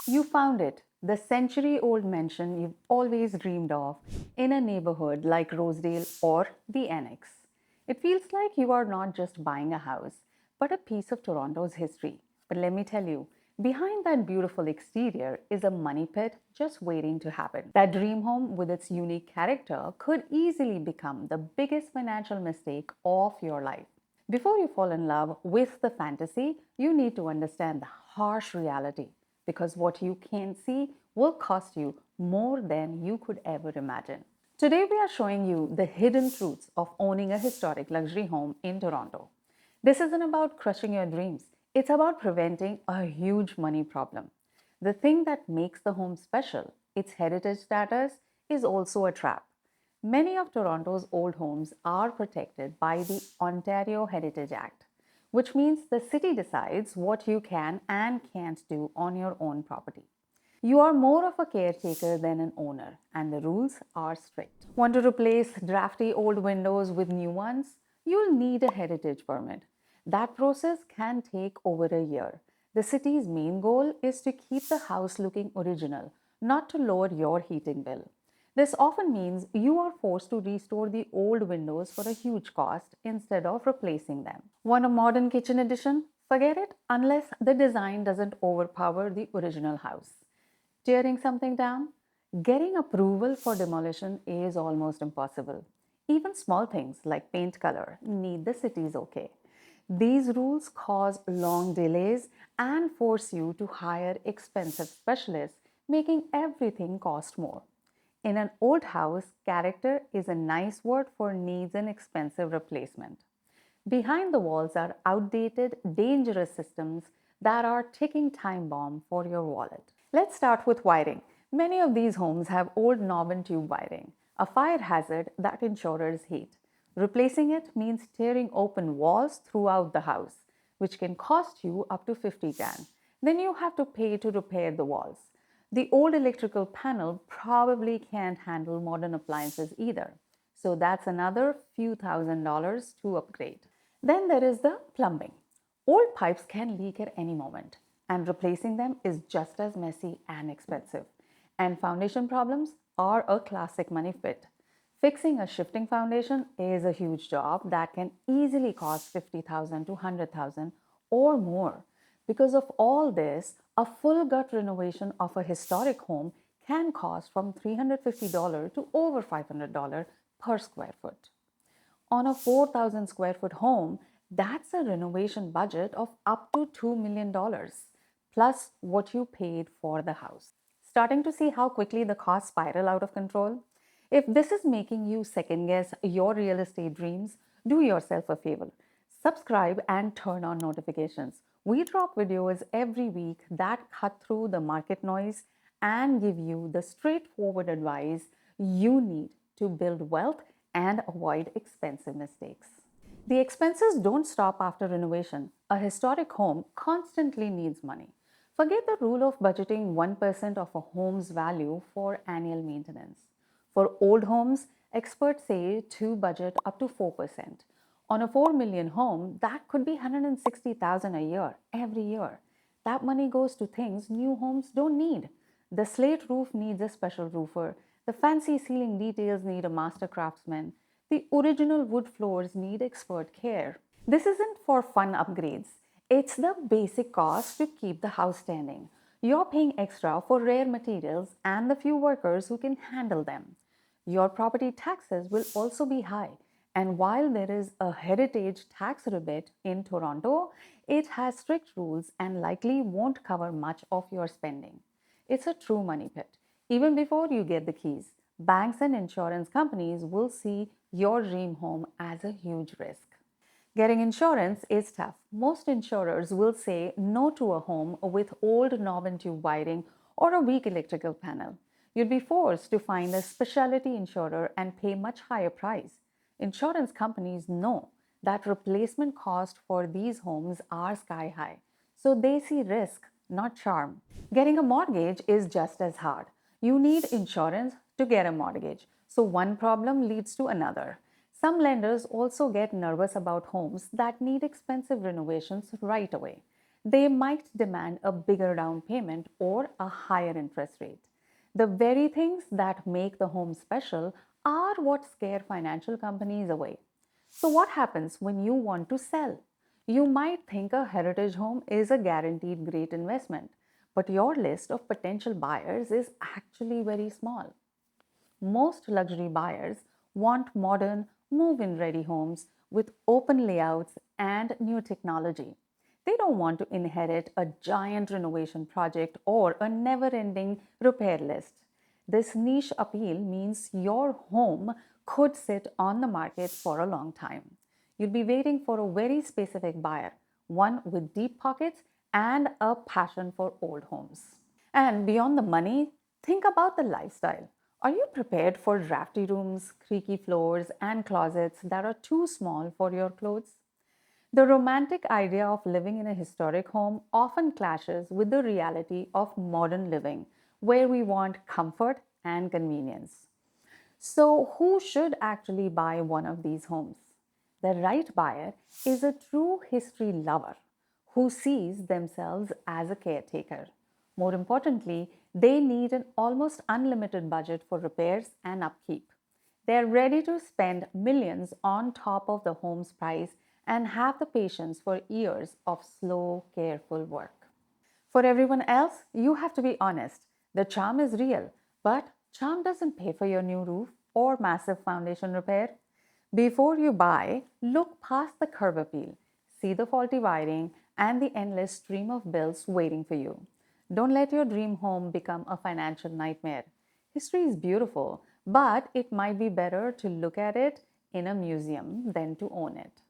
You found it, the century old mansion you've always dreamed of in a neighborhood like Rosedale or the Annex. It feels like you are not just buying a house, but a piece of Toronto's history. But let me tell you, behind that beautiful exterior is a money pit just waiting to happen. That dream home with its unique character could easily become the biggest financial mistake of your life. Before you fall in love with the fantasy, you need to understand the harsh reality because what you can't see will cost you more than you could ever imagine. Today, we are showing you the hidden truths of owning a historic luxury home in Toronto. This isn't about crushing your dreams, it's about preventing a huge money problem. The thing that makes the home special, its heritage status, is also a trap. Many of Toronto's old homes are protected by the Ontario Heritage Act, which means the city decides what you can and can't do on your own property. You are more of a caretaker than an owner, and the rules are strict. Want to replace drafty old windows with new ones? You'll need a heritage permit. That process can take over a year. The city's main goal is to keep the house looking original, not to lower your heating bill. This often means you are forced to restore the old windows for a huge cost instead of replacing them. Want a modern kitchen addition? Forget it unless the design doesn't overpower the original house. Tearing something down? Getting approval for demolition is almost impossible. Even small things like paint color need the city's okay. These rules cause long delays and force you to hire expensive specialists, making everything cost more. In an old house, character is a nice word for needs an expensive replacement. Behind the walls are outdated, dangerous systems that are ticking time bomb for your wallet. Let's start with wiring. Many of these homes have old knob and tube wiring, a fire hazard that insurers hate. Replacing it means tearing open walls throughout the house, which can cost you up to 50 grand. Then you have to pay to repair the walls. The old electrical panel probably can't handle modern appliances either. So that's another few $1,000s to upgrade. Then there is the plumbing. Old pipes can leak at any moment, and replacing them is just as messy and expensive. And foundation problems are a classic money pit. Fixing a shifting foundation is a huge job that can easily cost 50,000 to 100,000 or more. Because of all this, a full gut renovation of a historic home can cost from $350 to over $500 per square foot. On a 4,000 square foot home, that's a renovation budget of up to $2 million, dollars, plus what you paid for the house. Starting to see how quickly the costs spiral out of control? If this is making you second guess your real estate dreams, do yourself a favor. Subscribe and turn on notifications. We drop videos every week that cut through the market noise and give you the straightforward advice you need to build wealth and avoid expensive mistakes. The expenses don't stop after renovation. A historic home constantly needs money. Forget the rule of budgeting 1% of a home's value for annual maintenance. For old homes, experts say to budget up to 4%. On a 4 million home, that could be 160,000 a year every year. That money goes to things new homes don't need. The slate roof needs a special roofer. The fancy ceiling details need a master craftsman. The original wood floors need expert care. This isn't for fun upgrades. It's the basic cost to keep the house standing. You're paying extra for rare materials and the few workers who can handle them. Your property taxes will also be high. And while there is a heritage tax rebate in Toronto, it has strict rules and likely won't cover much of your spending. It's a true money pit. Even before you get the keys, banks and insurance companies will see your dream home as a huge risk. Getting insurance is tough. Most insurers will say no to a home with old knob and tube wiring or a weak electrical panel. You'd be forced to find a specialty insurer and pay much higher price. Insurance companies know that replacement costs for these homes are sky high, so they see risk, not charm. Getting a mortgage is just as hard. You need insurance to get a mortgage, so one problem leads to another. Some lenders also get nervous about homes that need expensive renovations right away. they might demand a bigger down payment or a higher interest rate. The very things that make the home special are what scare financial companies away. So, what happens when you want to sell? You might think a heritage home is a guaranteed great investment, but your list of potential buyers is actually very small. Most luxury buyers want modern, move in ready homes with open layouts and new technology. They don't want to inherit a giant renovation project or a never ending repair list. This niche appeal means your home could sit on the market for a long time. You'll be waiting for a very specific buyer, one with deep pockets and a passion for old homes. And beyond the money, think about the lifestyle. Are you prepared for drafty rooms, creaky floors, and closets that are too small for your clothes? The romantic idea of living in a historic home often clashes with the reality of modern living, where we want comfort and convenience. So, who should actually buy one of these homes? The right buyer is a true history lover who sees themselves as a caretaker. More importantly, they need an almost unlimited budget for repairs and upkeep. They are ready to spend millions on top of the home's price and have the patience for years of slow, careful work. For everyone else, you have to be honest. The charm is real, but charm doesn't pay for your new roof or massive foundation repair. Before you buy, look past the curb appeal. See the faulty wiring and the endless stream of bills waiting for you. Don't let your dream home become a financial nightmare. History is beautiful, but it might be better to look at it in a museum than to own it.